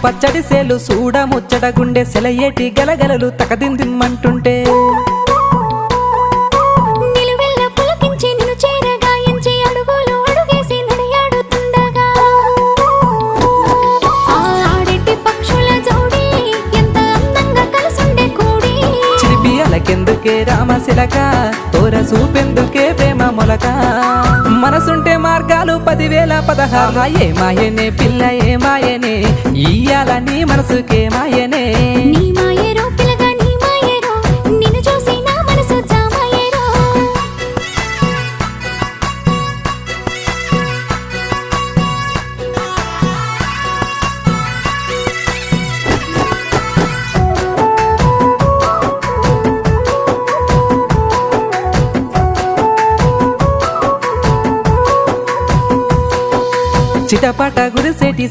పచ్చడి సేలు సూడ ముచ్చట గుండె సెలయేటి గలగలలు తకదిందిమ్మంటుంటే కెందుకే రామశిలక తోర చూపెందుకే ప్రేమ మొలక మనసుంటే మార్గాలు 10,016 ఏ మాయనే పిల్ల ఏ మాయనే ఇయ్యాల నీ మనసుకే మాయనే నీ మాయేరో పిల్లగా నీ మాయేరో నిన్ను చూసి నా మనసు జామాయేరో చిటపట గురిసేటి